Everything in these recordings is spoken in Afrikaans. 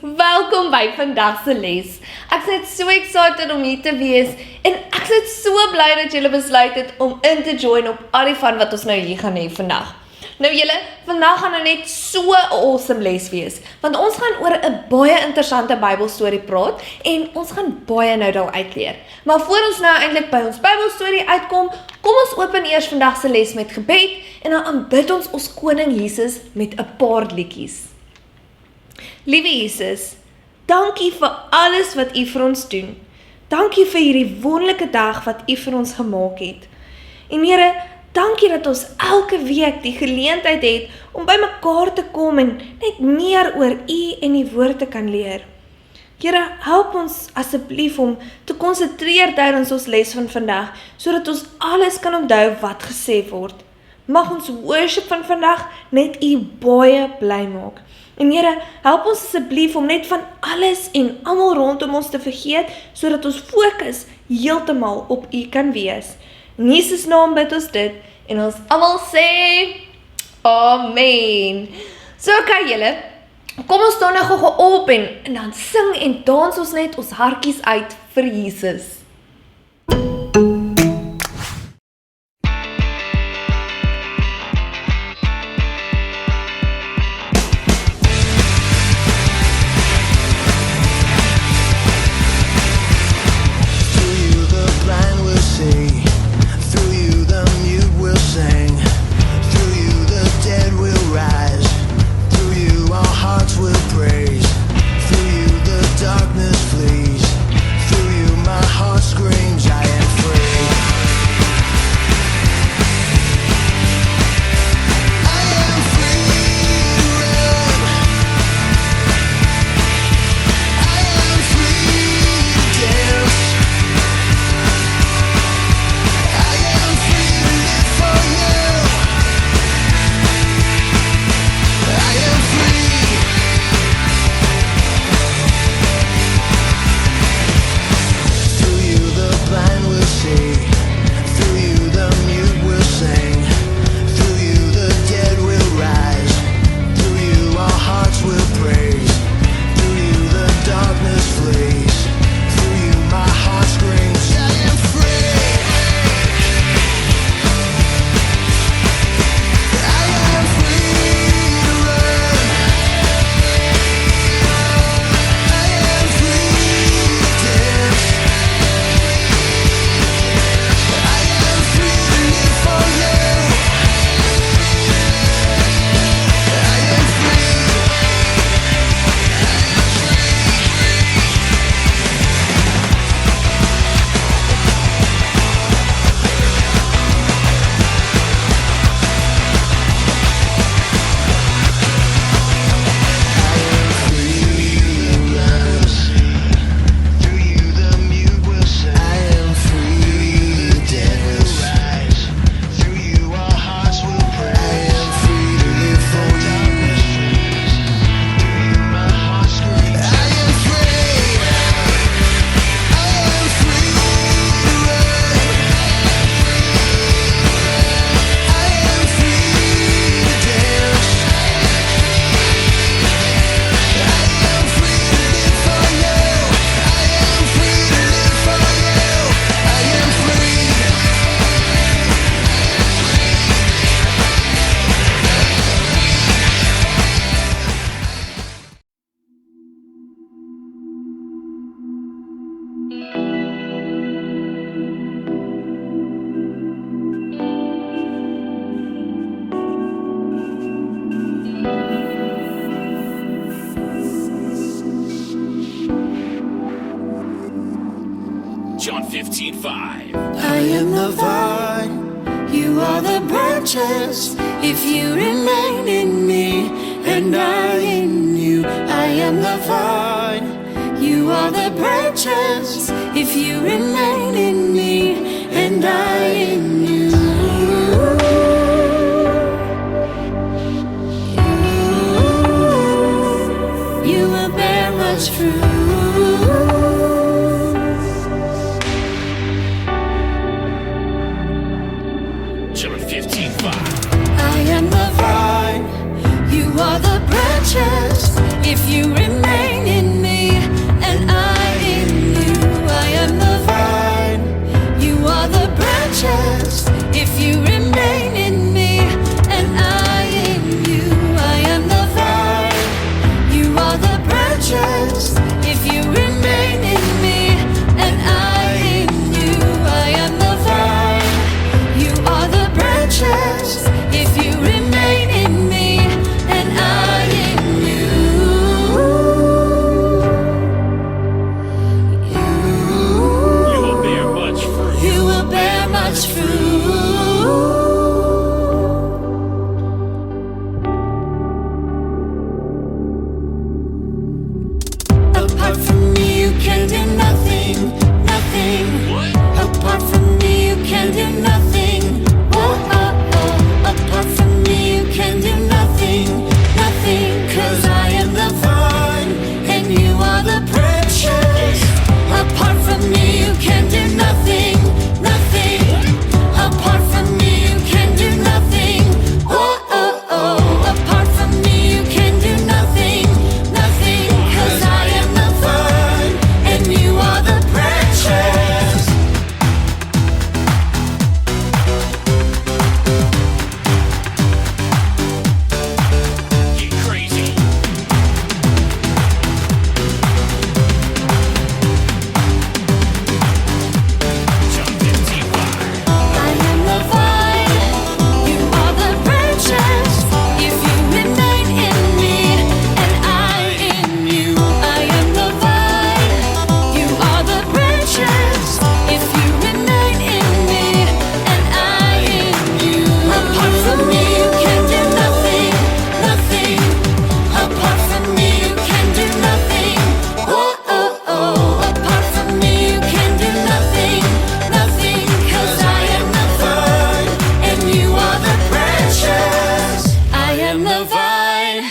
welkom by vandag se les. Ek is net so excited om hier te wees en ek is net so bly dat julle besluit het om in te join op al die van wat ons nou hier gaan hê vandag. Nou julle, vandag gaan net so 'n awesome les wees, want ons gaan oor 'n baie interessante Bybelstorie praat en ons gaan baie nou daar uitleer. Maar voor ons nou eintlik by ons Bybelstorie uitkom, kom ons open eers vandag se les met gebed en dan aanbid ons koning Jesus met 'n paar liedjies. Liewe Jesus, dankie vir alles wat U vir ons doen. Dankie vir hierdie wonderlike dag wat U vir ons gemaak het. En Here, dankie dat ons elke week die geleentheid het om by mekaar te kom en net meer oor U en die woord te kan leer. Here, help ons asseblief om te konsentreer tydens ons les van vandag, sodat ons alles kan onthou wat gesê word. Mag ons worship van vandag net U baie bly maak. En Here, help ons asseblief om net van alles en almal rondom ons te vergeet, sodat ons fokus heeltemal op U kan wees. In Jesus naam bid ons dit, en ons almal sê, Amen. So okay julle, kom ons staan nou gou op en dan sing en dans ons net ons hartjies uit vir Jesus. John 15:5. I am the vine, you are the branches. If you remain in me and I in you, I am the vine, you are the branches. If you remain in me and I in you, you will bear much fruit. John 15:5. I am the vine, you are the branches. If you remain branches. If you remain in me and I in you, I am the vine. You are the branches. If you remain in me and I in you, I am the vine. You are the branches. If you remain in me and I in you, You will bear much fruit. you will bear much fruit. Apart from me, you can do nothing, nothing. What? Apart from me, you can do nothing. Oh, oh, oh. Apart from me, you can do nothing, nothing. 'Cause I am the vine and you are the branches. Apart from me, you can do nothing, nothing. Apart from me, you can do nothing. Oh, oh, oh. Apart from me, you can do nothing, nothing. 'Cause I am the vine and you are the branches. Get crazy. John 15:5. I am the vine, you are the branches. If you remain in me and I in you, I am the vine, you are the branches. If you remain in me and I in you, apart from me you can do nothing, nothing. Apart from me you can do nothing. Oh, oh, oh. Apart from me you can do nothing, nothing. 'Cause I am the vine and you are the branches. I am the vine.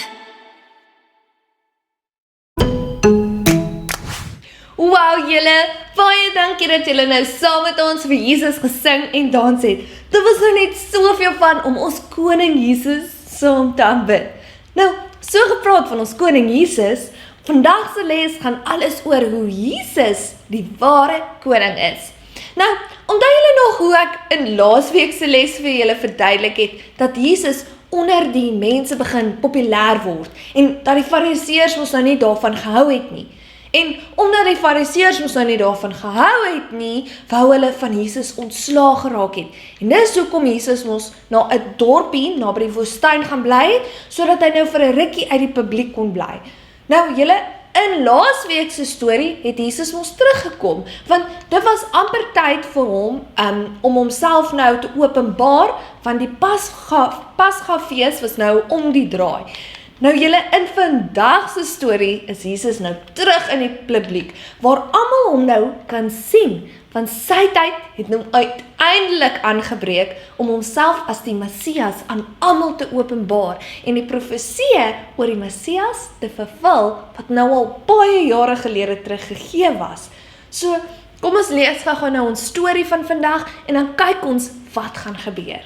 Wow julle, baie dankie dat julle nou saam met ons vir Jesus gesing en dans het. Dit was nou net soveel van om ons koning Jesus saam te aanbid. Nou, so gepraat van ons koning Jesus, vandag se les gaan alles oor hoe Jesus die ware koning is. Nou, onthou julle nog hoe ek in laasweek se les vir julle verduidelik het, dat Jesus onder die mense begin populêr word, en dat die fariseërs mos nou nie daarvan gehou het nie. En omdat die fariseërs mos nou nie daarvan gehou het nie, wou hulle van Jesus ontslaag geraak het. En dis hoekom Jesus mos na 'n dorpie naby die woestyn gaan bly het, sodat hy nou vir 'n rukkie uit die publiek kon bly. Nou julle, in laasweek se storie het Jesus mos teruggekom, want dit was amper tyd vir hom om homself nou te openbaar, want die Pasgafees was nou om die draai. Nou julle, in vandag se storie is Jesus nou terug in die publiek, waar almal hom nou kan sien, want sy tyd het nou uiteindelik aangebreek om homself as die Messias aan almal te openbaar en die profeseë oor die Messias te vervul wat nou al baie jare gelede teruggegee was. So, kom ons lees gou nou ons storie van vandag en dan kyk ons wat gaan gebeur.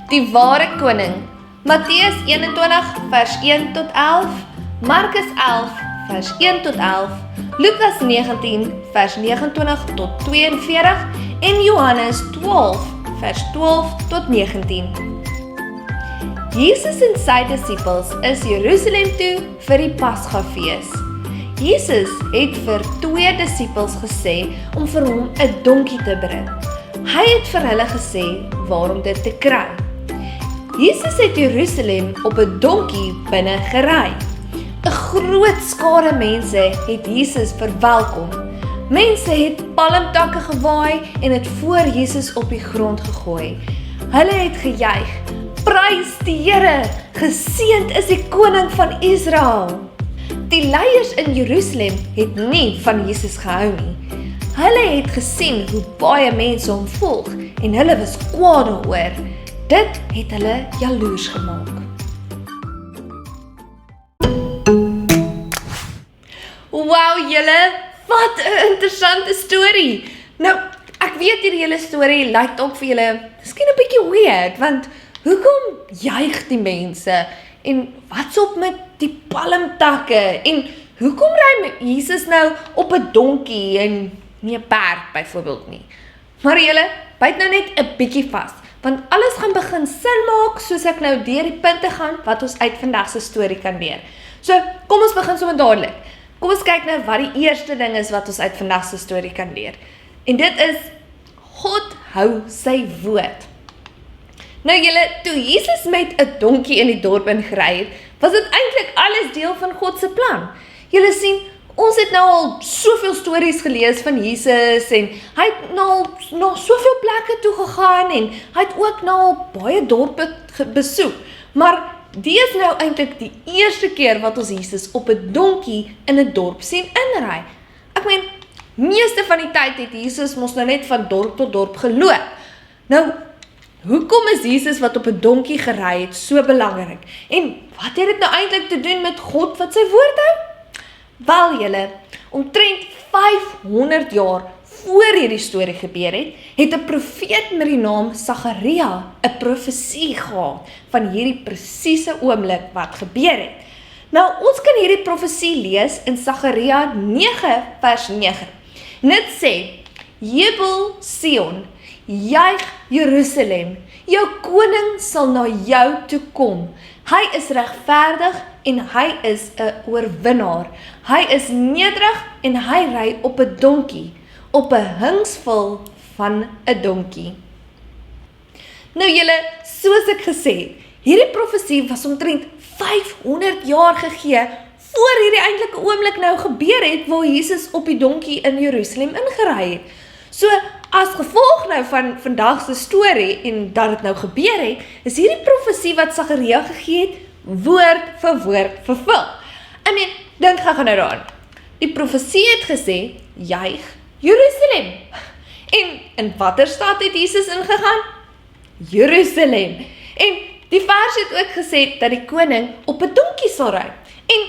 Die ware koning. Matteus 21 vers 1 tot 11, Markus 11 vers 1 tot 11, Lukas 19 vers 29 tot 42 en Johannes 12 vers 12 tot 19. Jesus en sy disippels is Jerusalem toe vir die Pasgafees. Jesus het vir 2 disippels gesê om vir hom 'n donkie te bring. Hy het vir hulle gesê waarom dit te kry. Jesus het Jerusalem op 'n donkie binne gery. 'n Groot skare mense het Jesus verwelkom. Mense het palmtakke gewaai en het voor Jesus op die grond gegooi. Hulle het gejuig: "Prys die Here, geseënd is die koning van Israel." Die leiers in Jerusalem het nie van Jesus gehou nie. Hulle het gesien hoe baie mense hom volg en hulle was kwaad daaroor. Dit het hulle jaloers gemaak. Wow julle, wat 'n interessante storie. Nou, ek weet hierdie hele storie lyk dalk vir julle miskien 'n bietjie weird, want hoekom juig die mense? En wat's op met die palmtakke? En hoekom ry Jesus nou op 'n donkie en nie 'n perd byvoorbeeld nie. Maar julle, byt nou net 'n bietjie vas, want alles gaan begin sin maak soos ek nou deur die punte gaan wat ons uit vandag se storie kan leer. So, kom ons begin sommer dadelik. Kom ons kyk nou wat die eerste ding is wat ons uit vandag se storie kan leer. En dit is, God hou sy woord. Nou julle, toe Jesus met 'n donkie in die dorp ingery het, was dit eintlik alles deel van God se plan. Julle sien, ons het nou al soveel stories gelees van Jesus en hy het nou al na soveel plekke toe gegaan en hy het ook nou al baie dorpe besoek. Maar die is nou eintlik die eerste keer wat ons Jesus op 'n donkie in 'n dorp sien inry. Ek meen, meeste van die tyd het Jesus mos nou net van dorp tot dorp geloop. Nou, hoekom is Jesus wat op 'n donkie gery het so belangrik? En wat het dit nou eintlik te doen met God wat sy woord hou? Wel julle, omtrent 500 jaar voor hierdie storie gebeur het 'n profeet met die naam Sagaria 'n profesie gehad van hierdie presiese oomblik wat gebeur het. Nou, ons kan hierdie profesie lees in Sagaria 9 vers 9. Dit sê, Jubel Sion, juig Jerusalem, jou koning sal na jou toe kom. Hy is regverdig en hy is 'n oorwinnaar. Hy is nederig en hy ry op 'n donkie, op 'n hingsvul van 'n donkie. Nou julle, soos ek gesê het, hierdie profesie was omtrent 500 jaar gegee voor hierdie eintlike oomblik nou gebeur het waar Jesus op die donkie in Jerusalem ingery het. So, as gevolg nou van vandag se storie en dat dit nou gebeur het, is hierdie profesie wat Sagaria gegee het, woord vir woord vervul. Dink gou nou daaraan. Die profesie het gesê, juig Jerusalem. En in watter stad het Jesus ingegaan? Jerusalem. En die vers het ook gesê dat die koning op 'n donkie sal ry. En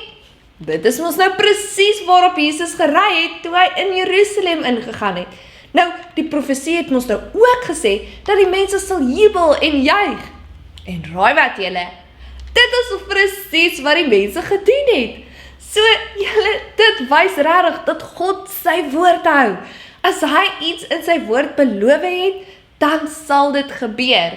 dit is mos nou presies waarop Jesus gery het toe hy in Jerusalem ingegaan het. Nou, die profesie het ons nou ook gesê dat die mense sal jubel en juig. En raai wat julle, dit is presies wat die mense gedoen het. So, julle, dit wys regtig dat God sy woord hou. As hy iets in sy woord beloof het, dan sal dit gebeur.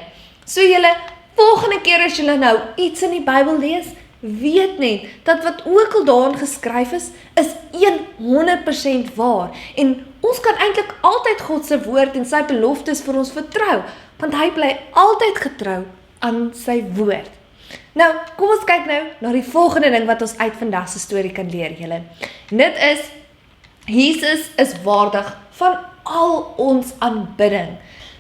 So julle, volgende keer as julle nou iets in die Bybel lees, weet net dat wat ook al daarin geskryf is 100% waar. En ons kan eintlik altyd God se woord en sy beloftes vir ons vertrou, want hy bly altyd getrou aan sy woord. Nou, kom ons kyk nou na die volgende ding wat ons uit vandag se storie kan leer, julle. Dit is, Jesus is waardig van al ons aanbidding.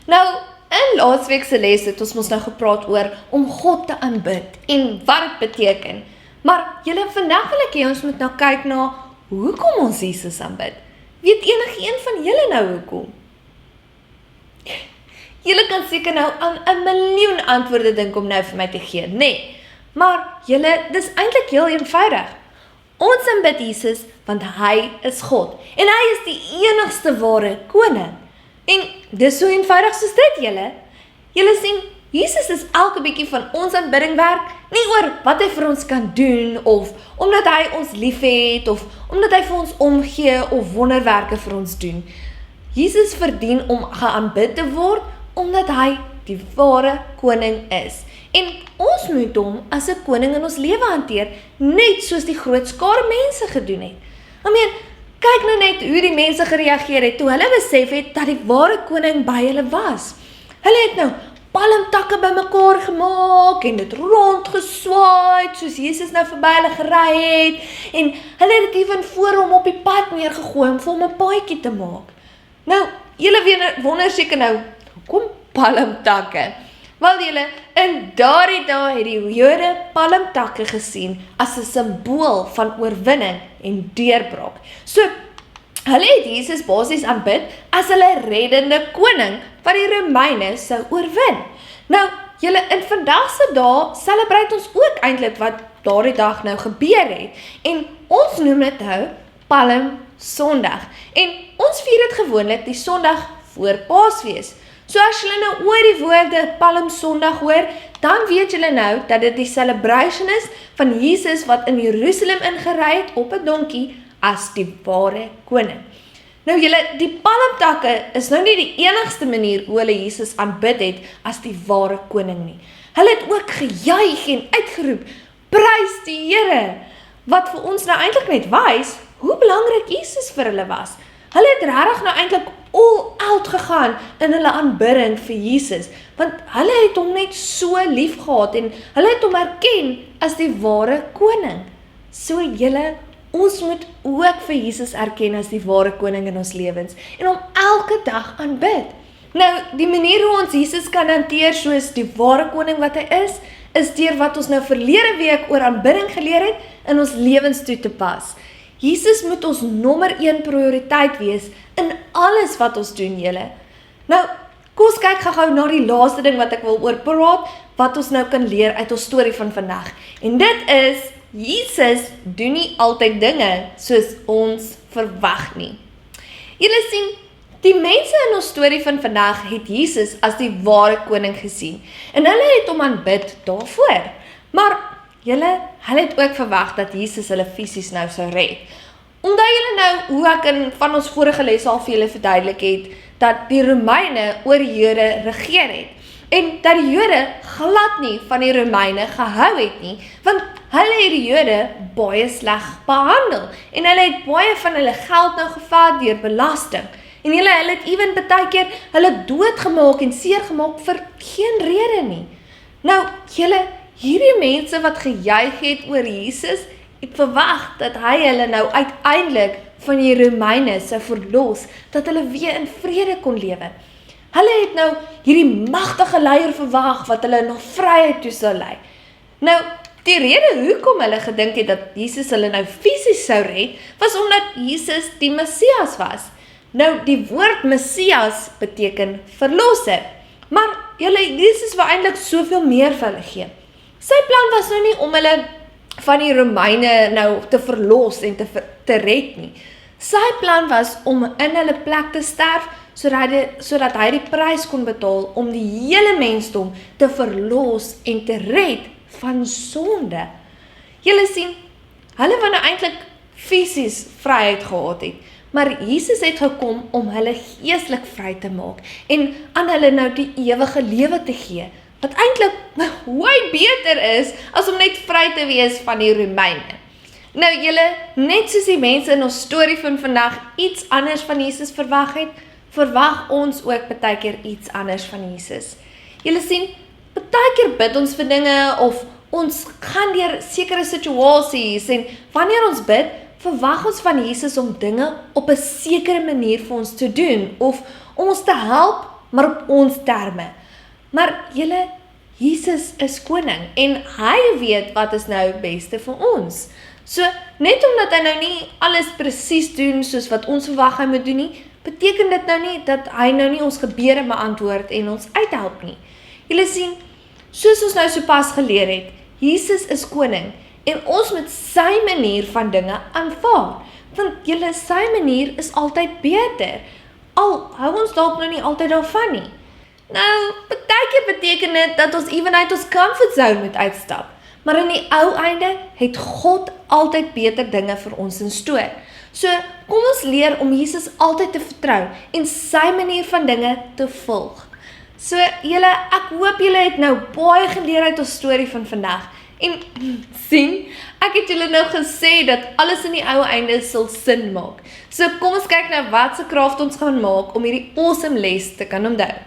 Nou, in laasweek se les het ons mos nou gepraat oor om God te aanbid en wat dit beteken. Maar julle, vandag wil ek hê ons moet nou kyk na hoekom ons Jesus aanbid. Weet enige van julle nou hoekom? Julle kan seker nou aan 'n miljoen antwoorde dink om nou vir my te gee, nee. Maar julle, dis eintlik heel eenvoudig. Ons aanbid Jesus want hy is God en hy is die enigste ware koning. En dis so eenvoudig soos dit, julle. Julle sien, Jesus is elke bietjie van ons aanbidding werk, nie oor wat hy vir ons kan doen, of omdat hy ons liefhet, of omdat hy vir ons omgee, of wonderwerke vir ons doen. Jesus verdien om geaanbid te word, omdat hy die ware koning is. En ons moet hom as 'n koning in ons lewe hanteer, net soos die groot skare mense gedoen het. Kyk nou net hoe die mense gereageer het, toe hulle besef het dat die ware koning by hulle was. Hulle het nou palmtakke bymekaar gemaak en dit rondgeswaai, soos Jesus nou verby hulle gery het, en hulle het dit ewen voor hom op die pad neergegooi om vir hom 'n paadjie te maak. Nou, julle wonder seker nou, hoekom palmtakke? Wel julle, in daardie dae het die Jode palmtakke gesien as 'n simbool van oorwinning en deurbraak. So, hulle het Jesus basies aanbid as hulle reddende koning wat die Romeine sou oorwin. Nou, julle, in vandag se dae celebrate ons ook eintlik wat daardie dag nou gebeur het. En ons noem dit nou Palm Sondag. En ons vier dit gewoonlik die Sondag voor Paasfees. So as julle nou ooit die woorde Palm Sondag hoor, dan weet julle nou dat dit die celebration is van Jesus wat in Jerusalem ingery het op 'n donkie as die ware koning. Nou julle, die palmtakke is nou nie die enigste manier hoe hulle Jesus aanbid het as die ware koning nie. Hulle het ook gejuig en uitgeroep, prys die Here, wat vir ons nou eintlik net wys, hoe belangrik Jesus vir hulle was. Hulle het regtig nou eintlik all out gegaan in hulle aanbidding vir Jesus, want hulle het hom net so lief gehad en hulle het hom erken as die ware koning. So julle, ons moet ook vir Jesus erken as die ware koning in ons lewens en hom elke dag aanbid. Nou, die manier hoe ons Jesus kan hanteer soos die ware koning wat hy is deur wat ons nou verlede week oor aanbidding geleer het in ons lewens toe te pas. Jesus moet ons nommer 1 prioriteit wees in alles wat ons doen, julle. Nou, kom ons kyk gou na die laaste ding wat ek wil oor praat, wat ons nou kan leer uit ons storie van vandag. En dit is, Jesus doen nie altyd dinge soos ons verwag nie. Julle sien, die mense in ons storie van vandag het Jesus as die ware koning gesien. En hulle het hom aanbid daarvoor. Maar hulle het ook verwag dat Jesus hulle fisies nou sou red. Omdat julle nou, hoe ek van ons vorige les al vir julle verduidelik het, dat die Romeine oor die Jode regeer het. En dat die Jode glad nie van die Romeine gehou het nie, want hulle het die Jode baie sleg behandel. En hulle het baie van hulle geld nou gevat deur belasting. En hulle het ewen baie keer hulle doodgemaak en seergemaak vir geen rede nie. Nou, hierdie mense wat gejuig het oor Jesus, het verwag dat hy hulle nou uiteindelik van die Romeine sou verlos, dat hulle weer in vrede kon lewe. Hulle het nou hierdie magtige leier verwag wat hulle na vryheid toe sou lei. Nou, die rede hoekom hulle gedink het dat Jesus hulle nou fisies sou red, was omdat Jesus die Messias was. Nou, die woord Messias beteken verlosser. Maar Jesus wou eintlik soveel meer vir hulle gee. Sy plan was nou nie om hulle van die Romeine nou te verlos en te red nie. Sy plan was om in hulle plek te sterf, sodat hy die prys kon betaal om die hele mensdom te verlos en te red van sonde. Julle sien, hulle wou nou eintlik fisies vryheid gehad het, maar Jesus het gekom om hulle geestelik vry te maak en aan hulle nou die ewige lewe te gee, wat eintlik baie beter is as om net vry te wees van die Romeine. Nou net soos die mense in ons storie van vandag iets anders van Jesus verwag het, verwag ons ook baie keer iets anders van Jesus. Julle sien, baie keer bid ons vir dinge of ons gaan deur sekere situasies en wanneer ons bid, verwag ons van Jesus om dinge op 'n sekere manier vir ons te doen of om ons te help, maar op ons terme. Maar Jesus is koning en hy weet wat is nou beste vir ons. So, net omdat hy nou nie alles presies doen soos wat ons verwag hy moet doen nie, beteken dit nou nie dat hy nou nie ons gebede beantwoord en ons uithelp nie. Julle sien, soos ons nou sopas geleer het, Jesus is koning en ons moet sy manier van dinge aanvaar, want sy manier is altyd beter, al hou ons dalk nou nie altyd daarvan nie. Nou, baie keer beteken dit dat ons ewen uit ons comfort zone moet uitstap, maar in die ou einde het God altyd beter dinge vir ons in store. So, kom ons leer om Jesus altyd te vertrou en sy manier van dinge te volg. So, ek hoop julle het nou baie geleer uit ons storie van vandag. En sien, ek het julle nou gesê dat alles in die ou einde sal sin maak. So, kom ons kyk nou wat se kraft ons gaan maak om hierdie awesome les te kan onthou.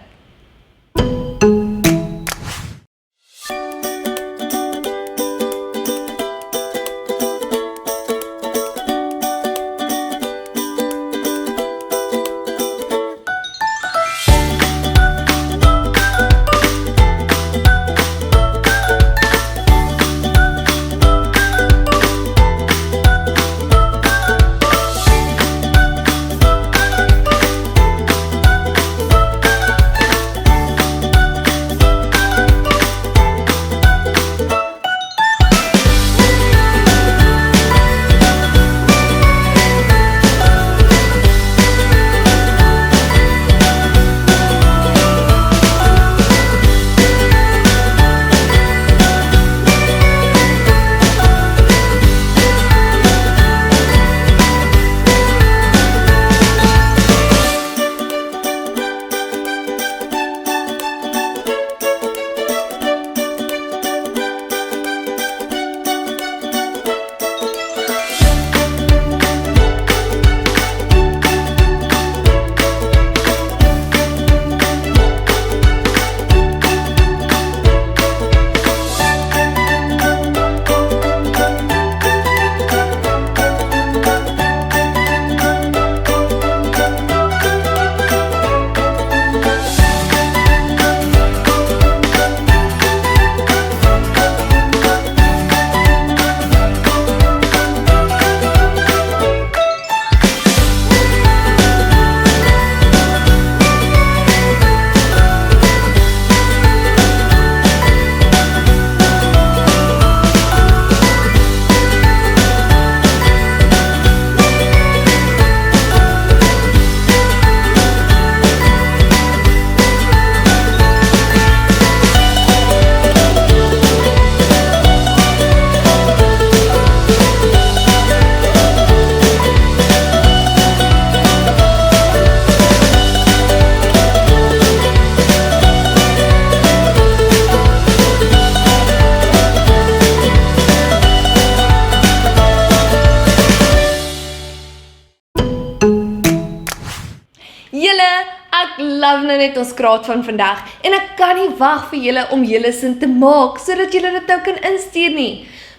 Ek love nou net ons kraad van vandag en ek kan nie wag vir julle om julle sin te maak sodat julle dit nou kan instuur nie.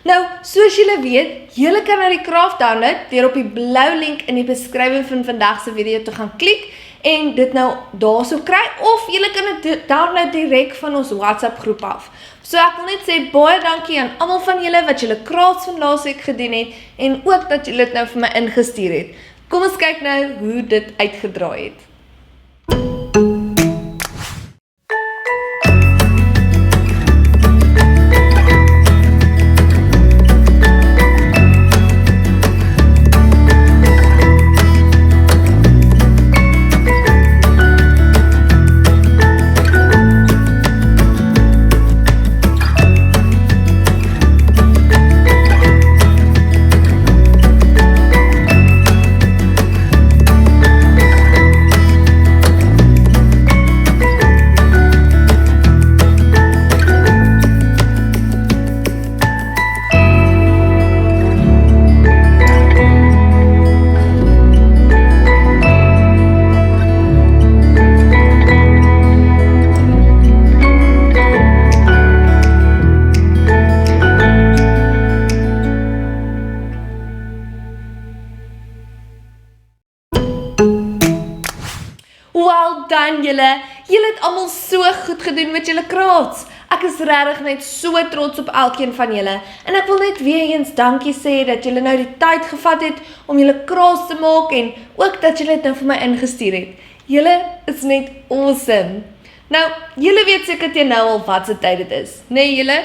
Nou, soos julle weet, julle kan na die kraaf download deur op die blou link in die beskrywing van vandag se video te gaan klik en dit nou daarso kry of julle kan dit download direk van ons WhatsApp groep af. So ek wil net sê baie dankie aan almal van julle wat julle kraafs van laasweek gedoen het en ook dat julle dit nou vir my ingestuur het. Kom ons kyk nou hoe dit uitgedraai het. Well done julle. Julle het almal so goed gedoen met julle crafts. Ek is regtig net so trots op elkeen van julle. En ek wil net weer eens dankie sê dat julle nou die tyd gevat het om julle crafts te maak en ook dat julle dit nou vir my ingestuur het. Julle is net awesome. Nou, julle weet seker teen nou al wat se tyd dit is. Nee julle?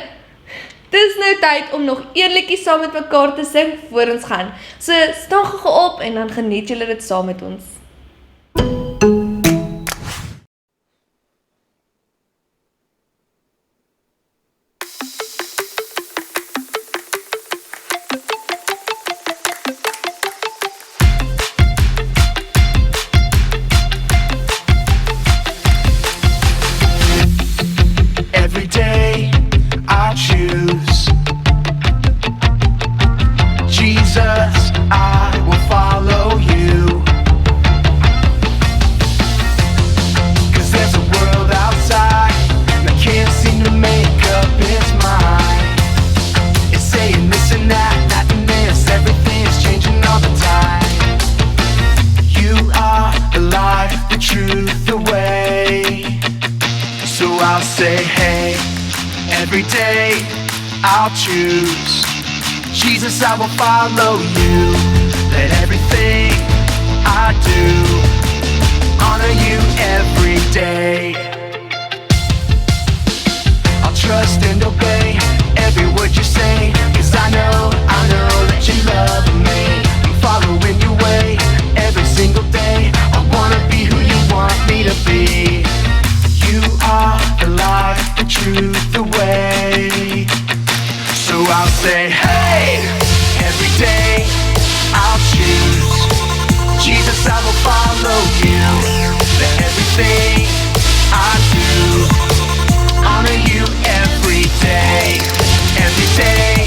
Dis nou tyd om nog een liedjie saam met mekaar te sing voor ons gaan. So staan gou op en dan geniet julle dit saam met ons. Every day I choose Jesus, I will follow you. 'Cause there's a world outside that can't seem to make up its mind. It's saying this and that, that and this, everything's changing all the time. You are the life, the truth, the way. So I'll say, hey, every day I'll choose Jesus, I will follow you. Let everything I do honor you every day. I'll trust and obey every word you say, 'cause I know that you love me. I'm following your way every single day. I wanna be who you want me to be. You are the light, the truth, the way. So I'll say, hey, every day I'll choose Jesus, I will follow you. Let everything I do honor you every day. Every day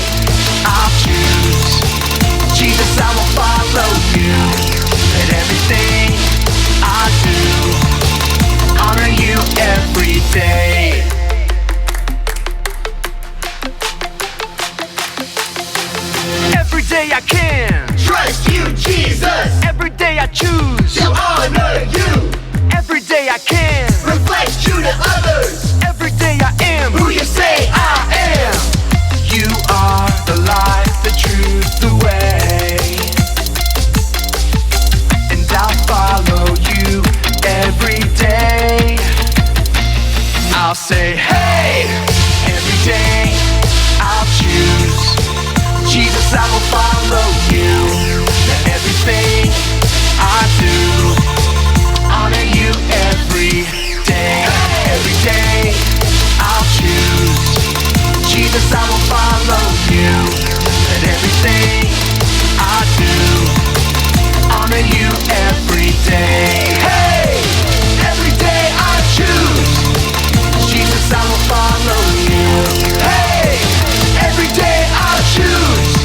I'll choose Jesus, I will follow you. Let everything I do honor you every day. Every day I can Trust you, Jesus, every day I choose to honor you. every day I can Reflect you to others, every day I am who you say I am. You are the light, the truth, the way. And I'll follow you every day. I'll say, hey, every day I'll choose Jesus, I will follow you. Let everything I do honor you every day. Every day I'll choose Jesus, I will follow you. Let everything I do honor you every day. Hey, every day I choose Jesus, I will follow you. Hey, every day I choose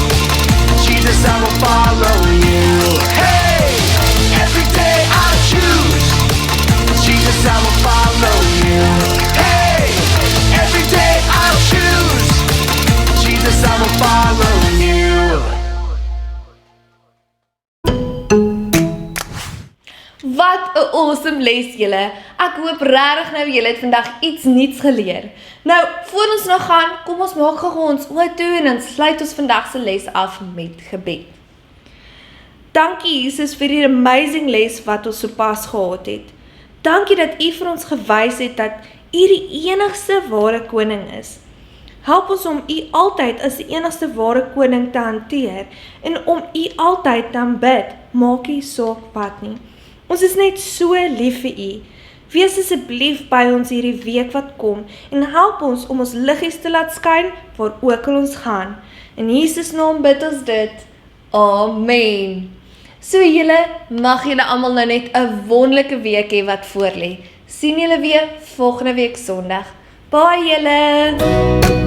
awesome les julle. Ek hoop regtig nou julle het vandag iets nuuts geleer. Nou, voor ons nog gaan, kom ons maak gou ons oë toe en dan sluit ons vandag se les af met gebed. Dankie Jesus vir die amazing les wat ons sopas gehad het. Dankie dat U vir ons gewys het dat U die enigste ware koning is. Help ons om U altyd as die enigste ware koning te hanteer en om U altyd te aanbid, maak nie saak wat nie. Ons is net so lief vir U. Wees asseblief by ons hierdie week wat kom en help ons om ons liggies te laat skyn waar ook al ons gaan. In Jesus naam bid ons dit. Amen. So julle, mag julle almal nou net 'n wonderlike week hê wat voorlê. Sien julle weer volgende week Sondag. Bye julle.